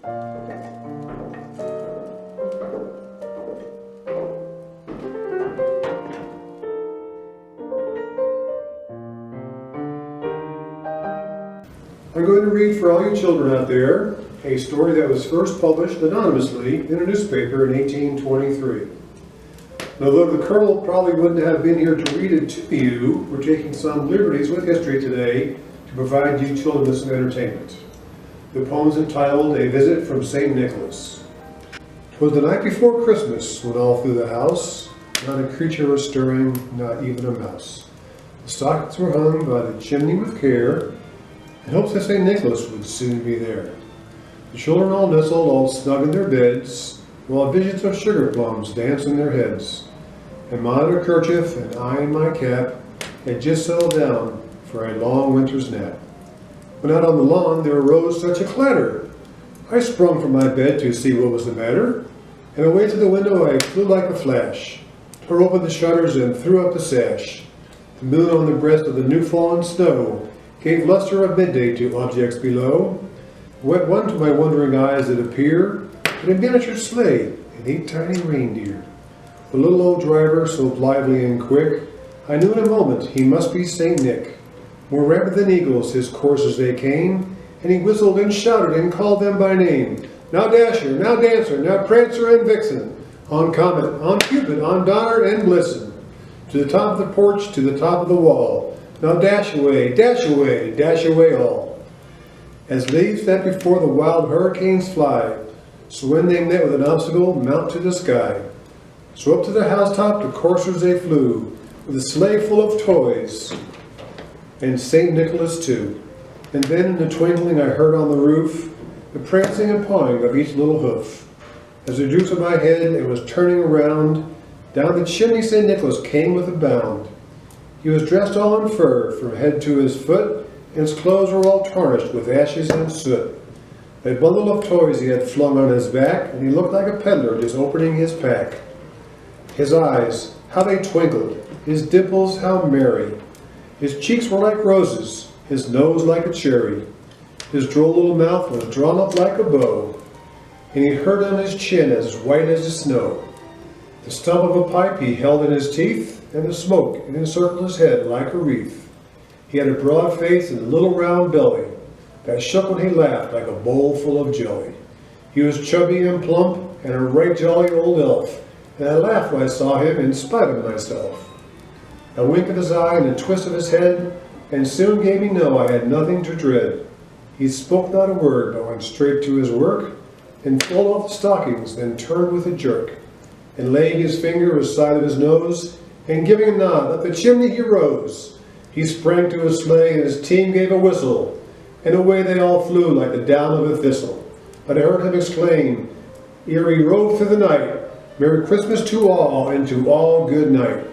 I'm going to read for all you children out there a story that was first published anonymously in a newspaper in 1823. And although the Colonel probably wouldn't have been here to read it to you, we're taking some liberties with history today to provide you children with some entertainment. The poem's entitled A Visit from St. Nicholas. 'Twas the night before Christmas when all through the house not a creature was stirring, not even a mouse. The stockings were hung by the chimney with care, in hopes that St. Nicholas would soon be there. The children all nestled, all snug in their beds, while visions of sugar plums danced in their heads. And my little kerchief and I in my cap had just settled down for a long winter's nap. When out on the lawn there arose such a clatter. I sprung from my bed to see what was the matter, and away to the window I flew like a flash, tore open the shutters and threw up the sash. The moon on the breast of the new-fallen snow gave luster of midday to objects below. What one to my wondering eyes did appear but a miniature sleigh and 8 tiny reindeer. The little old driver, so lively and quick, I knew in a moment he must be St. Nick. More rapid than eagles his coursers they came, and he whistled and shouted and called them by name. Now Dasher, now Dancer, now Prancer and Vixen, on Comet, on Cupid, on Donner and Blitzen, to the top of the porch, to the top of the wall. Now dash away, dash away, dash away all. As leaves that before the wild hurricanes fly, so when they met with an obstacle, mount to the sky. So up to the housetop the coursers they flew, with a sleigh full of toys, and St. Nicholas too. And then in the twinkling I heard on the roof the prancing and pawing of each little hoof. As I drew to my head and was turning around, down the chimney St. Nicholas came with a bound. He was dressed all in fur from head to his foot, and his clothes were all tarnished with ashes and soot. A bundle of toys he had flung on his back, and he looked like a peddler just opening his pack. His eyes, how they twinkled, his dimples how merry. His cheeks were like roses, his nose like a cherry. His droll little mouth was drawn up like a bow, and he hurt on his chin as white as the snow. The stump of a pipe he held in his teeth, and the smoke encircled his head like a wreath. He had a broad face and a little round belly that shook when he laughed like a bowl full of jelly. He was chubby and plump and a right jolly old elf, and I laughed when I saw him in spite of myself. A wink of his eye and a twist of his head, and soon gave me know I had nothing to dread. He spoke not a word, but went straight to his work, and pulled off the stockings, then turned with a jerk, and laying his finger aside of his nose, and giving a nod, up the chimney he rose. He sprang to his sleigh, and his team gave a whistle, and away they all flew like the down of a thistle. But I heard him exclaim, ere he rode through the night, Merry Christmas to all, and to all good night.